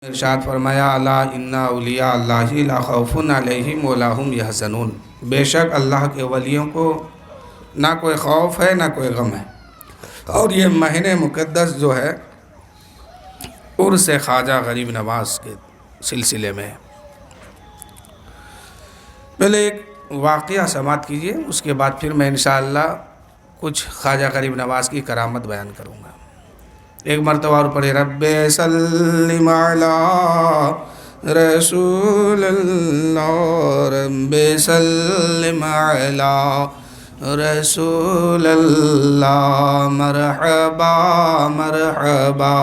ارشاد فرمایا الا ان اولیاء اللہ لا خوف علیہم ولا هم یحزنون، بے شک اللہ کے ولیوں کو نہ کوئی خوف ہے نہ کوئی غم ہے۔ اور یہ مہینے مقدس جو ہے عرس خواجہ غریب نواز کے سلسلے میں، پہلے ایک واقعہ سماعت کیجئے، اس کے بعد پھر میں انشاءاللہ کچھ خواجہ غریب نواز کی کرامت بیان کروں گا۔ ایک مرتبہ اور پڑھے، رب سلم علی رسول اللہ، رب سلم علی رسول اللہ، مرحبا مرحبا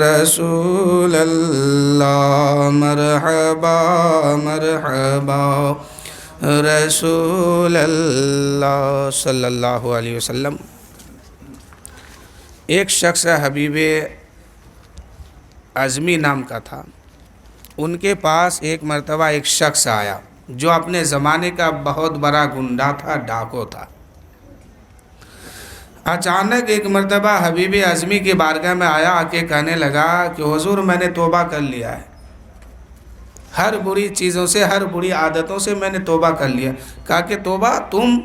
رسول اللہ، مرحبا مرحبا رسول اللہ صلی اللہ علیہ وسلم۔ ایک شخص حبیب اعظمی نام کا تھا، ان کے پاس ایک مرتبہ ایک شخص آیا جو اپنے زمانے کا بہت بڑا گنڈا تھا، ڈاکو تھا۔ اچانک ایک مرتبہ حبیب اعظمی کی بارگاہ میں آیا، آ کے کہنے لگا کہ حضور میں نے توبہ کر لیا ہے، ہر بری چیزوں سے، ہر بری عادتوں سے میں نے توبہ کر لیا۔ کہا کہ توبہ تم،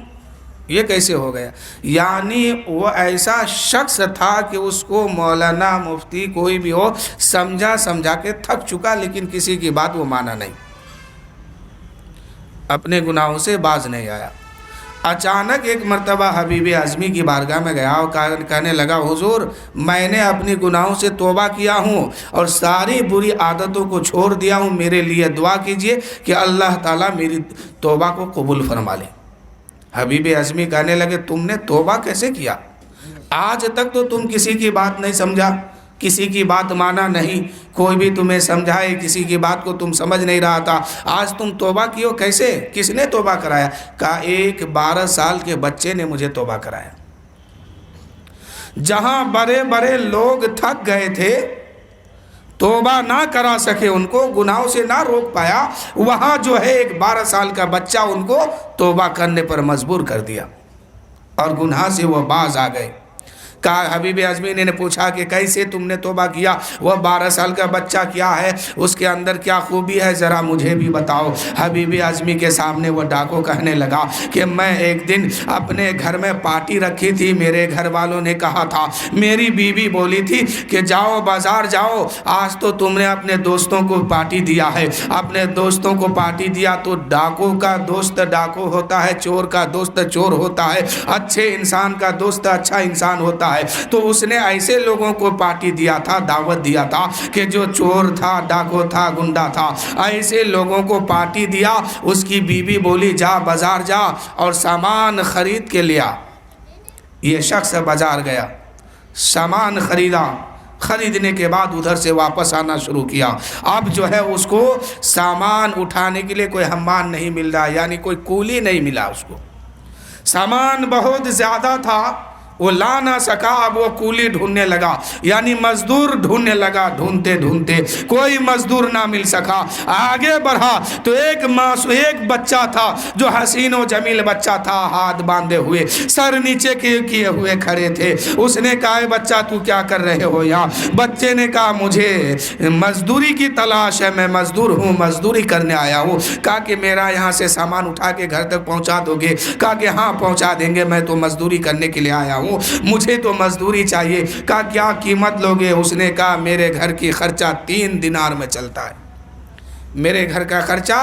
یہ کیسے ہو گیا؟ یعنی وہ ایسا شخص تھا کہ اس کو مولانا مفتی کوئی بھی ہو سمجھا کے تھک چکا، لیکن کسی کی بات وہ مانا نہیں، اپنے گناہوں سے باز نہیں آیا۔ اچانک ایک مرتبہ حبیب اعظمی کی بارگاہ میں گیا اور کہنے لگا حضور میں نے اپنی گناہوں سے توبہ کیا ہوں اور ساری بری عادتوں کو چھوڑ دیا ہوں، میرے لیے دعا کیجئے کہ اللہ تعالیٰ میری توبہ کو قبول فرما لے۔ حبیب اعظمی کہنے لگے تم نے توبہ کیسے کیا؟ آج تک تو تم کسی کی بات نہیں سمجھا، کسی کی بات مانا نہیں، کوئی بھی تمہیں سمجھائے کسی کی بات کو تم سمجھ نہیں رہا تھا، آج تم توبہ کیو کیسے؟ کس نے توبہ کرایا؟ کہا ایک 12 سال کے بچے نے مجھے توبہ کرایا۔ جہاں بڑے بڑے لوگ تھک گئے تھے، توبہ نہ کرا سکے، ان کو گناہوں سے نہ روک پایا، وہاں جو ہے ایک 12 سال کا بچہ ان کو توبہ کرنے پر مجبور کر دیا اور گناہ سے وہ باز آ گئے۔ کہا حبیب اعظمی نے پوچھا کہ کیسے تم نے توبہ کیا؟ وہ 12 سال کا بچہ کیا ہے، اس کے اندر کیا خوبی ہے، ذرا مجھے بھی بتاؤ۔ حبیب اعظمی کے سامنے وہ ڈاکو کہنے لگا کہ میں ایک دن اپنے گھر میں پارٹی رکھی تھی، میرے گھر والوں نے کہا تھا، میری بیوی بولی تھی کہ جاؤ بازار جاؤ، آج تو تم نے اپنے دوستوں کو پارٹی دیا ہے، اپنے دوستوں کو پارٹی دیا تو ڈاکو کا دوست ڈاکو ہوتا ہے، چور کا دوست چور ہوتا ہے، اچھے انسان کا دوست اچھا انسان ہوتا ہے، تو اس نے ایسے لوگوں کو پارٹی دیا تھا، دعوت دیا تھا کہ جو چور تھا، ڈاکو تھا، گنڈا تھا، ایسے لوگوں کو پارٹی دیا۔ اس کی بیوی بولی جا بازار جا اور سامان خرید کے لیا۔ یہ شخص بازار گیا، سامان خریدا، خریدنے کے بعد ادھر سے واپس آنا شروع کیا۔ اب جو ہے اس کو سامان اٹھانے کے لیے کوئی حمال نہیں مل رہا، یعنی کوئی کولی نہیں ملا اس کو، سامان بہت زیادہ تھا، وہ لا نہ سکا، اب وہ کولی ڈھونڈنے لگا، یعنی مزدور ڈھونڈنے لگا، ڈھونڈتے ڈھونڈتے کوئی مزدور نہ مل سکا۔ آگے بڑھا تو ایک بچہ تھا جو حسین و جمیل بچہ تھا، ہاتھ باندھے ہوئے، سر نیچے کیے ہوئے کھڑے تھے۔ اس نے کہا اے بچہ تو کیا کر رہے ہو یہاں؟ بچے نے کہا مجھے مزدوری کی تلاش ہے، میں مزدور ہوں، مزدوری کرنے آیا ہوں۔ کہا کہ میرا یہاں سے سامان اٹھا کے گھر تک پہنچا دو گے؟ کہا کہ ہاں پہنچا دیں گے، میں تو مزدوری کرنے کے لیے آیا ہوں، مجھے تو مزدوری چاہیے۔ کہا کیا قیمت لوگے؟ اس نے کہا میرے گھر کی خرچہ 3 دینار میں چلتا ہے، میرے گھر کا خرچہ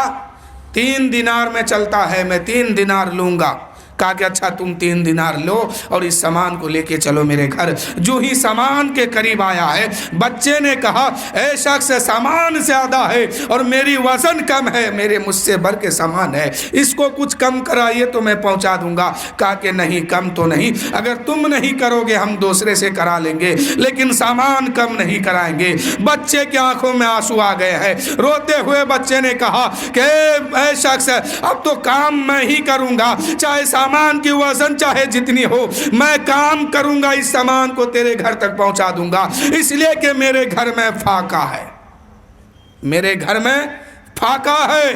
3 دینار میں چلتا ہے، میں 3 دینار لوں گا۔ کہا کہ اچھا تم 3 دینار لو اور اس سامان کو لے کے چلو میرے گھر۔ جو ہی سامان کے قریب آیا ہے، بچے نے کہا اے شخص سامان زیادہ ہے اور میری وزن کم ہے، میرے مجھ سے بڑھ کے سامان ہے، اس کو کچھ کم کرائیے تو میں پہنچا دوں گا۔ کہا کہ نہیں کم تو نہیں، اگر تم نہیں کرو گے ہم دوسرے سے کرا لیں گے، لیکن سامان کم نہیں کرائیں گے۔ بچے کی آنکھوں میں آنسو آ گئے ہیں، روتے ہوئے بچے نے کہا کہ اے شخص اب تو کام میں ہی کروں گا، چاہے سامان کی وزن چاہے جتنی ہو، میں کام کروں گا، اس سامان کو تیرے گھر تک پہنچا دوں گا، اس لیے کہ میرے گھر میں فاقہ ہے، میرے گھر میں فاقہ ہے۔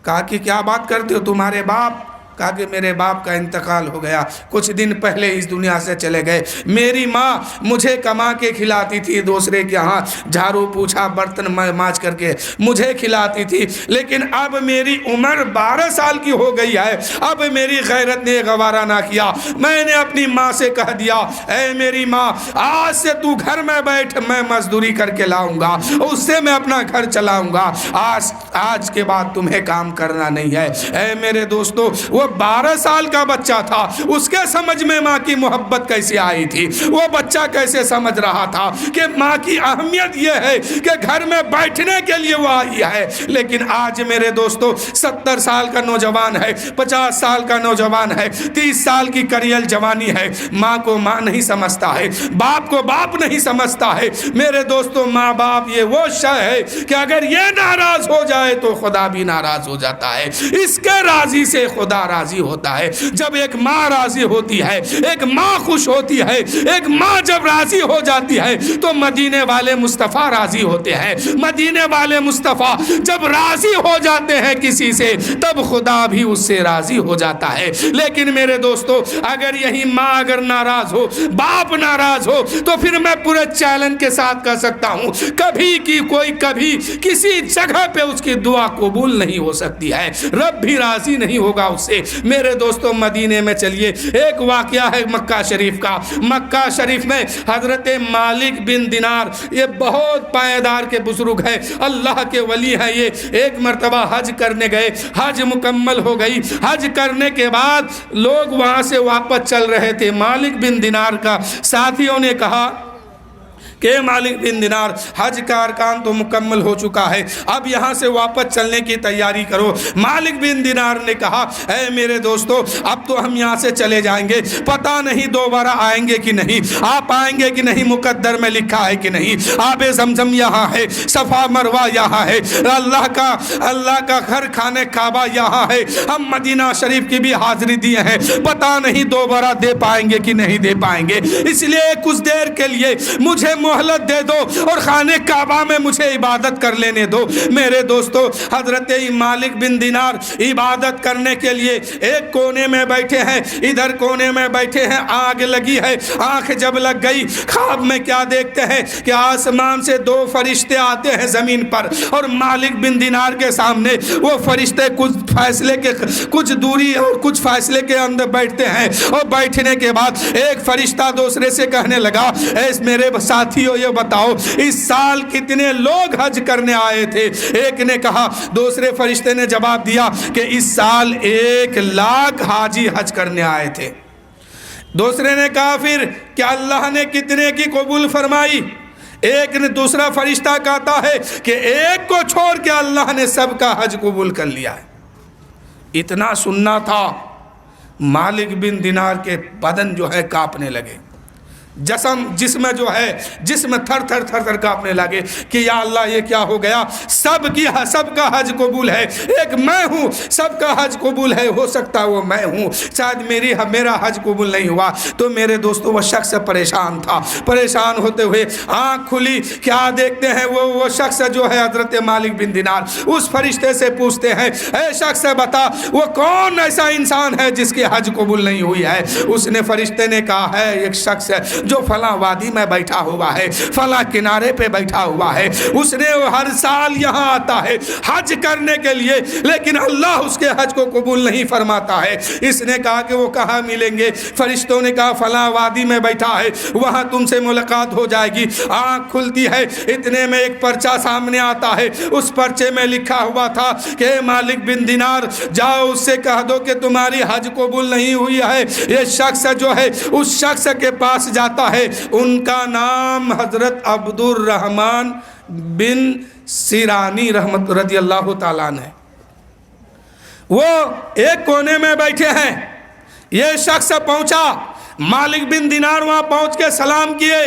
کہا کہ کیا بات کرتے ہو، تمہارے باپ کہا کہ میرے باپ کا انتقال ہو گیا، کچھ دن پہلے اس دنیا سے چلے گئے۔ میری ماں مجھے کما کے کھلاتی تھی، دوسرے کے ہاں جھاڑو پوچھا برتن مانج کر کے مجھے کھلاتی تھی، لیکن اب میری عمر 12 سال کی ہو گئی ہے، اب میری غیرت نے گوارا نہ کیا، میں نے اپنی ماں سے کہہ دیا اے میری ماں آج سے تو گھر میں بیٹھ، میں مزدوری کر کے لاؤں گا، اس سے میں اپنا گھر چلاؤں گا، آج کے بعد تمہیں کام کرنا نہیں ہے۔ اے میرے دوستو، وہ 12 سال کا بچہ تھا، اس کے سمجھ میں ماں کی محبت کیسے آئی تھی، وہ بچہ کیسے سمجھ رہا تھا کہ ماں کی اہمیت یہ ہے کہ گھر میں بیٹھنے کے لیے وہ آئی ہے۔ لیکن آج میرے دوستو 70 سال کا نوجوان ہے، 50 سال کا نوجوان ہے، 30 سال کی کریل جوانی ہے، ماں کو ماں نہیں سمجھتا ہے، باپ کو باپ نہیں سمجھتا ہے۔ میرے دوستو ماں باپ یہ وہ شے ہے کہ اگر یہ ناراض ہو جائے تو خدا بھی ناراض ہو جاتا ہے، اس کے راضی سے خدا راضی ہوتا ہے۔ جب ایک ماں راضی ہوتی ہے، ایک ماں خوش ہوتی ہے، ایک ماں جب راضی ہو جاتی ہے تو مدینے والے مصطفیٰ راضی ہوتے ہیں۔ مدینے والے مصطفیٰ جب راضی ہو جاتے ہیں کسی سے تب خدا بھی اس سے راضی ہو جاتا ہے۔ لیکن میرے دوستو اگر یہی ماں اگر ناراض ہو، باپ ناراض ہو، تو پھر میں پورے چیلنج کے ساتھ کہہ سکتا ہوں کبھی کسی جگہ پہ اس کی دعا قبول نہیں ہو سکتی ہے، رب بھی راضی نہیں ہوگا اس سے۔ میرے دوستو مدینے میں چلیے، ایک واقعہ ہے مکہ شریف کا۔ مکہ شریف میں حضرت مالک بن دینار، یہ بہت پائیدار کے بزرگ ہے، اللہ کے ولی ہے، یہ ایک مرتبہ حج کرنے گئے، حج مکمل ہو گئی، حج کرنے کے بعد لوگ وہاں سے واپس چل رہے تھے، مالک بن دینار کا ساتھیوں نے کہا کہ مالک بن دینار حج کا ارکان تو مکمل ہو چکا ہے، اب یہاں سے واپس چلنے کی تیاری کرو۔ مالک بن دینار نے کہا اے میرے دوستو اب تو ہم یہاں سے چلے جائیں گے، پتہ نہیں دوبارہ آئیں گے کہ نہیں، آپ آئیں گے کہ نہیں، مقدر میں لکھا ہے کہ نہیں، آب زمزم یہاں ہے، صفا مروہ یہاں ہے، اللہ کا گھر خانہ کعبہ یہاں ہے، ہم مدینہ شریف کی بھی حاضری دیے ہیں، پتہ نہیں دوبارہ دے پائیں گے کہ نہیں دے پائیں گے، اس لیے کچھ دیر کے لیے مجھے مہلت دے دو اور خانہ کعبہ میں مجھے عبادت کر لینے دو۔ میرے دوستو حضرت مالک بن دینار عبادت کرنے کے لیے ایک کونے میں بیٹھے ہیں، ادھر کونے میں بیٹھے ہیں، آگ لگی ہے، آنکھ جب لگ گئی خواب میں کیا دیکھتے ہیں کہ آسمان سے 2 فرشتے آتے ہیں زمین پر، اور مالک بن دینار کے سامنے وہ فرشتے کچھ دوری اور کچھ فاصلے کے اندر بیٹھتے ہیں، اور بیٹھنے کے بعد ایک فرشتہ دوسرے سے کہنے لگا اے میرے ساتھی یہ بتاؤ اس سال کتنے لوگ حج کرنے آئے تھے؟ ایک نے کہا، دوسرے فرشتے نے جواب دیا کہ اس سال 1 لاکھ حاجی حج کرنے آئے تھے۔ دوسرے نے کہا پھر کہ اللہ نے کتنے کی قبول فرمائی؟ ایک نے دوسرا فرشتہ کہتا ہے کہ ایک کو چھوڑ کے اللہ نے سب کا حج قبول کر لیا ہے۔ اتنا سننا تھا، مالک بن دینار کے بدن جو ہے کانپنے لگے، جسم جو ہے جسم تھر تھر کانپنے لگے کہ یا اللہ یہ کیا ہو گیا، سب کا حج قبول ہے، ایک میں ہوں، سب کا حج قبول ہے، ہو سکتا وہ میں ہوں، شاید میرا حج قبول نہیں ہوا۔ تو میرے دوستو وہ شخص پریشان تھا، پریشان ہوتے ہوئے آنکھ کھلی، کیا دیکھتے ہیں وہ شخص جو ہے حضرت مالک بن دینار اس فرشتے سے پوچھتے ہیں اے شخص بتا وہ کون ایسا انسان ہے جس کی حج قبول نہیں ہوئی ہے؟ اس نے فرشتے نے کہا ہے ایک شخص ہے جو فلاں وادی میں بیٹھا ہوا ہے، فلاں کنارے پہ بیٹھا ہوا ہے، اس نے ہر سال یہاں آتا ہے حج کرنے کے لیے، لیکن اللہ اس کے حج کو قبول نہیں فرماتا ہے۔ اس نے کہا کہ وہ کہاں ملیں گے؟ فرشتوں نے کہا فلاں وادی میں بیٹھا ہے، وہاں تم سے ملاقات ہو جائے گی۔ آنکھ کھلتی ہے، اتنے میں ایک پرچہ سامنے آتا ہے، اس پرچے میں لکھا ہوا تھا کہ مالک بن دینار جاؤ اس سے کہہ دو کہ تمہاری حج قبول نہیں ہوئی ہے۔ یہ شخص جو ہے اس شخص کے پاس جاتا ہے، ان کا نام حضرت عبد الرحمن بن سیرانی رحمت رضی اللہ تعالیٰ عنہ ہے۔ وہ ایک کونے میں بیٹھے ہیں، یہ شخص پہنچا، مالک بن دینار وہاں پہنچ کے سلام کیے،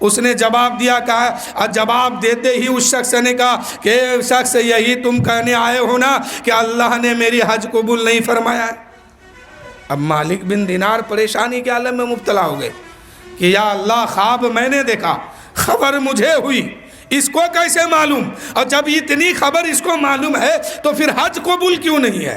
اس نے جواب دیا، کہا جواب دیتے ہی اس شخص نے کہا کہ شخص یہی تم کہنے آئے ہو نا کہ اللہ نے میری حج قبول نہیں فرمایا ہے۔ اب مالک بن دینار پریشانی کے عالم میں مبتلا ہو گئے کہ یا اللہ خواب میں نے دیکھا، خبر مجھے ہوئی، اس کو کیسے معلوم؟ اور جب اتنی خبر اس کو معلوم ہے تو پھر حج قبول کیوں نہیں ہے؟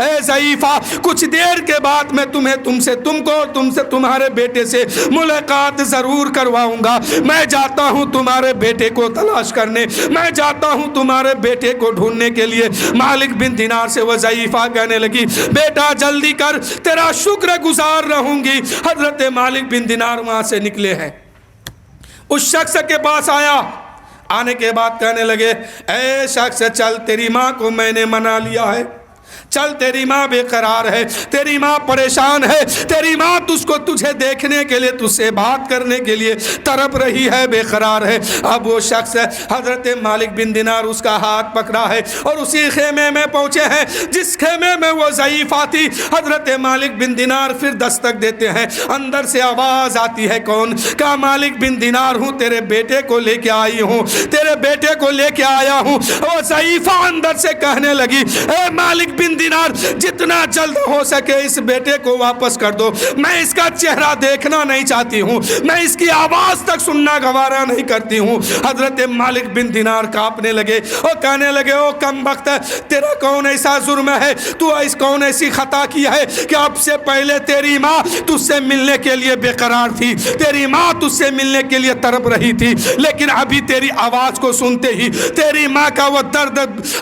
اے ضعیفہ کچھ دیر کے بعد میں تم سے تمہارے بیٹے سے ملاقات ضرور کرواؤں گا. میں جاتا ہوں تمہارے بیٹے کو تلاش کرنے, میں جاتا ہوں تمہارے بیٹے کو ڈھونڈنے کے لیے. مالک بن دینار سے وہ ضعیفہ کہنے لگی بیٹا جلدی کر, تیرا شکر گزار رہوں گی. حضرت مالک بن دینار وہاں سے نکلے ہیں, اس شخص کے پاس آیا. آنے کے بعد کہنے لگے اے شخص چل, تیری ماں کو میں نے منا لیا ہے, چل تیری ماں بے قرار ہے, تیری ماں پریشان ہے, تیری ماں تجھے دیکھنے کے لیے, تجھ سے بات کرنے کے لیے تڑپ رہی ہے, بے قرار ہے. اب وہ شخص حضرت مالک بن دینار اس کا ہاتھ پکڑا ہے اور اسی خیمے میں پہنچے ہیں جس خیمے میں وہ ضعیفہ تھی. حضرت مالک بن دینار پھر دستک دیتے ہیں, اندر سے آواز آتی ہے کون؟ کہا مالک بن دینار ہوں, تیرے بیٹے کو لے کے آئی ہوں, تیرے بیٹے کو لے کے آیا ہوں. وہ ضعیفہ اندر سے کہنے لگی اے مالک بن دینار جتنا جلد ہو سکے اس بیٹے کو واپس کر دو, میں اس کا چہرہ دیکھنا نہیں چاہتی ہوں, میں اس کی آواز تک سننا گوارا نہیں کرتی ہوں. حضرت مالک بن دینار کانپنے لگے اور کہنے لگے او کم بخت, تیرا کون ایسا جرم ہے, تو کون ایسی خطا کی ہے کہ اب سے پہلے تیری ماں تجھ سے ملنے کے لیے بے قرار تھی, تیری ماں تجھ سے ملنے کے لیے تڑپ رہی تھی, لیکن ابھی تیری آواز کو سنتے ہی تیری ماں کا وہ درد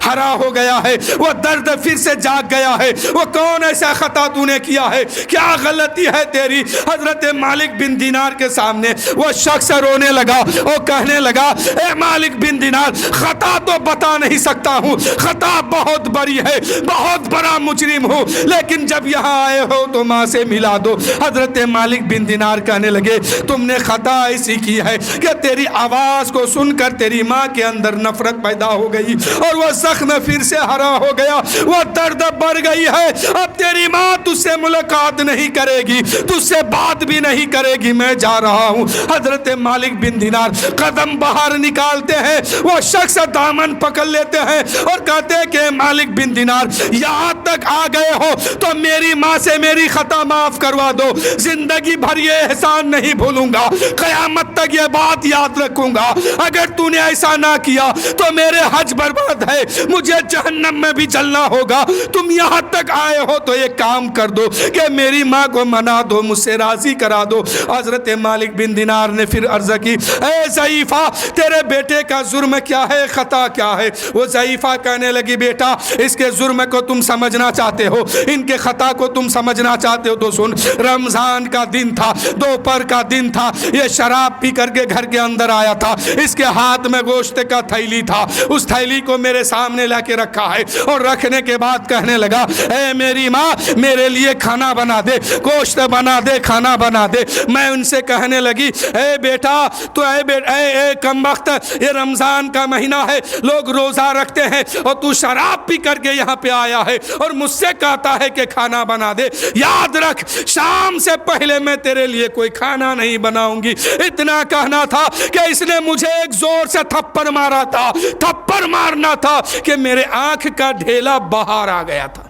ہرا ہو گیا ہے, وہ درد پھر سے جاگ گیا ہے. وہ کون ایسا خطا تو نے کیا ہے, کیا غلطی ہے تیری؟ حضرت مالک بن دینار کے سامنے وہ شخص رونے لگا اور کہنے لگا اے مالک بن دینار خطا تو بتا نہیں سکتا ہوں, خطا بہت بڑی ہے, بہت بڑا مجرم ہوں, لیکن جب یہاں آئے ہو تو ماں سے ملا دو. حضرت مالک بن دینار کہنے لگے تم نے خطا ایسی کی ہے کہ تیری آواز کو سن کر تیری ماں کے اندر نفرت پیدا ہو گئی اور وہ زخم پھر سے ہرا ہو گیا, وہ درد بڑھ گئی ہے. اب تیری ماں تجھ سے ملاقات نہیں کرے گی, تجھ سے بات بھی نہیں کرے گی, میں جا رہا ہوں. حضرت مالک بن دینار قدم باہر نکالتے ہیں, وہ شخص دامن پکڑ لیتے ہیں اور کہتے ہیں کہ مالک بن دینار یہاں تک آ گئے ہو تو میری ماں سے میری خطا معاف کروا دو, زندگی بھر یہ احسان نہیں بھولوں گا, قیامت تک یہ بات یاد رکھوں گا. اگر تو نے ایسا نہ کیا تو میرے حج برباد ہے, مجھے جہنم میں بھی جلنا ہوگا. تم یہاں تک آئے ہو تو ایک کام کر دو کہ میری ماں کو منا دو, مجھ سے راضی کرا دو. حضرت مالک بن دینار نے پھر عرض کی اے ضعیفہ تیرے بیٹے کا جرم کیا ہے, خطا کیا ہے؟ وہ ضعیفہ کہنے لگی بیٹا اس کے جرم کو تم سمجھنا چاہتے ہو, ان کے خطا کو تم سمجھنا چاہتے ہو تو سن. رمضان کا دن تھا, دوپہر کا دن تھا, یہ شراب پی کر کے گھر کے اندر آیا تھا, اس کے ہاتھ میں گوشت کا تھیلی تھا, اس تھیلی کو میرے سامنے لا کے رکھا ہے اور رکھنے کے بعد کہنے لگا اے میری ماں میرے لیے کھانا بنا دے, گوشت بنا دے, کھانا بنا دے. میں ان سے کہنے لگی اے بیٹا تو اے کم وقت, یہ رمضان کا مہینہ ہے, لوگ روزہ رکھتے ہیں اور تو شراب پی کر کے یہاں پہ آیا ہے اور مجھ سے کہتا ہے کہ کھانا بنا دے. یاد رکھ شام سے پہلے میں تیرے لیے کوئی کھانا نہیں بناؤں گی. اتنا کہنا تھا کہ اس نے مجھے ایک زور سے تھپڑ مارا تھا, تھپڑ مارنا تھا کہ میرے آنکھ کا ڈھیلا باہر آ گیا تھا.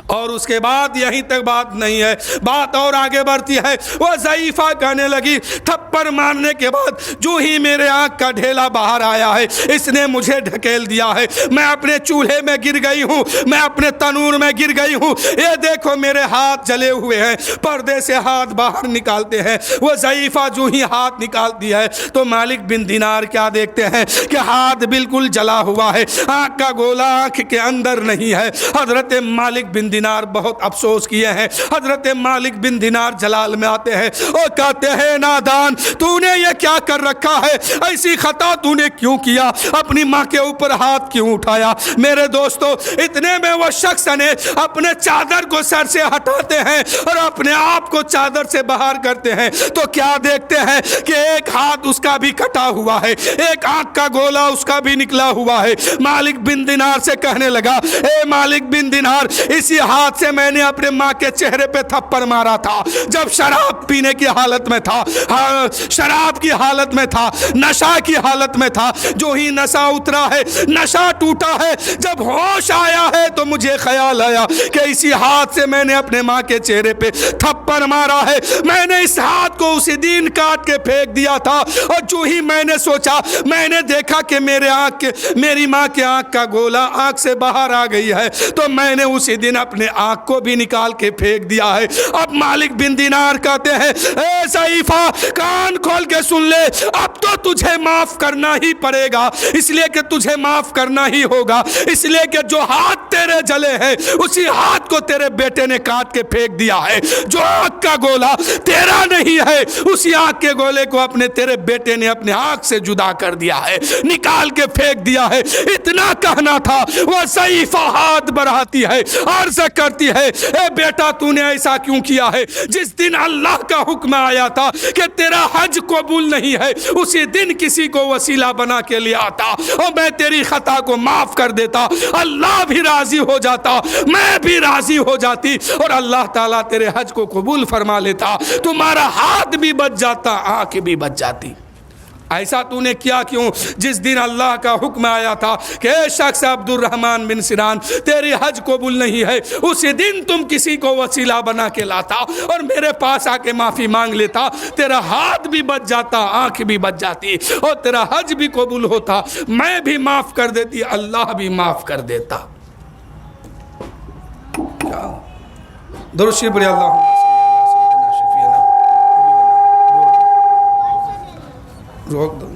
اور اس کے بعد یہیں تک بات نہیں ہے, بات اور آگے بڑھتی ہے. وہ ضعیفہ کہنے لگی تھپڑ مارنے کے بعد جو ہی میرے آنکھ کا ڈھیلا باہر آیا ہے اس نے مجھے ڈھکیل دیا ہے, میں اپنے چولہے میں گر گئی ہوں, میں اپنے تنور میں گر گئی ہوں, یہ دیکھو میرے ہاتھ جلے ہوئے ہیں. پردے سے ہاتھ باہر نکالتے ہیں. وہ ضعیفہ جو ہی ہاتھ نکالتی ہے تو مالک بن دینار کیا دیکھتے ہیں کہ ہاتھ بالکل جلا ہوا ہے, آنکھ کا گولا آنکھ کے اندر نہیں ہے. حضرت مالک بن دینار بہت افسوس کیے ہیں. حضرت مالک بن دینار جلال میں آتے ہیں اور کہتے ہیں نادان تو نے یہ کیا کر رکھا ہے, ایسی خطا تو نے کیوں کیا, اپنی ماں کے اوپر ہاتھ کیوں اٹھایا؟ میرے دوستو اتنے میں وہ شخص نے اپنے چادر کو سر سے ہٹاتے ہیں اور اپنے آپ کو چادر سے باہر کرتے ہیں تو کیا دیکھتے ہیں کہ ایک ہاتھ اس کا بھی کٹا ہوا ہے, ایک آنکھ کا گولا اس کا بھی نکلا ہوا ہے. مالک بن دینار سے کہنے لگا اے مالک بن دینار اسی ہاتھ سے میں نے اپنے ماں کے چہرے پہ تھپڑ مارا تھا جب شراب پینے کی حالت میں تھا. شراب کی حالت میں تھا، نشہ کی حالت میں تھا، جو ہی نشہ اترا ہے، نشہ ٹوٹا ہے، جب ہوش آیا ہے تو مجھے خیال آیا کہ اسی ہاتھ سے میں نے اپنے ماں کے چہرے پہ تھپڑ مارا ہے، میں نے اس ہاتھ کو اسی دن کاٹ کے پھینک دیا تھا، اور جو ہی میں نے سوچا، میں نے دیکھا کہ میری ماں کے آنکھ کا گولا آنکھ سے باہر آ گئی ہے، تو میں نے اسی دن اپنے آنکھ کو بھی نکال کے پھینک دیا ہے۔ اب مالک بن دینار کہتے ہیں اے ضعیفہ کان کھول کے سن لے، اب تو تجھے معاف کرنا ہی پڑے گا، اس لیے کہ تجھے معاف کرنا ہی ہوگا، اس لیے کہ جو ہاتھ تیرے جلے ہیں اسی ہاتھ کو تیرے بیٹے نے کاٹ کے پھینک دیا ہے، جو آنکھ کا گولا تیرا نہیں ہے اسی آنکھ کے گولے کو تیرے بیٹے نے اپنے آنکھ سے جدا کر دیا ہے، نکال کے پھینک دیا ہے۔ اتنا کہنا تھا، وہ ضعیفہ ہاتھ بڑھاتی ہے، عرض کرتی ہے اے بیٹا تو نے ایسا کیوں کیا ہے؟ جس دن اللہ کا حکم آیا تھا کہ تیرا حج قبول نہیں ہے، اسی دن کسی کو وسیلہ بنا کے لے آتا اور میں تیری خطا کو معاف کر دیتا، اللہ بھی راضی ہو جاتا، میں بھی راضی ہو جاتی، اور اللہ تعالیٰ تیرے حج کو قبول فرما لیتا، تمہارا ہاتھ بھی بچ جاتا، آنکھ بھی بچ جاتی۔ ایسا تو نے کیا کیوں؟ جس دن اللہ کا حکم آیا تھا کہ اے شخص عبد الرحمن بن سنان تیری حج قبول نہیں ہے، اسی دن تم کسی کو وسیلہ بنا کے لاتا اور میرے پاس آ کے معافی مانگ لیتا، تیرا ہاتھ بھی بچ جاتا، آنکھ بھی بچ جاتی، اور تیرا حج بھی قبول ہوتا، میں بھی معاف کر دیتی، اللہ بھی معاف کر دیتا۔ کیا درود شریف پڑھیے، اللہم صلی علی سیدنا شفیعنا روک دو۔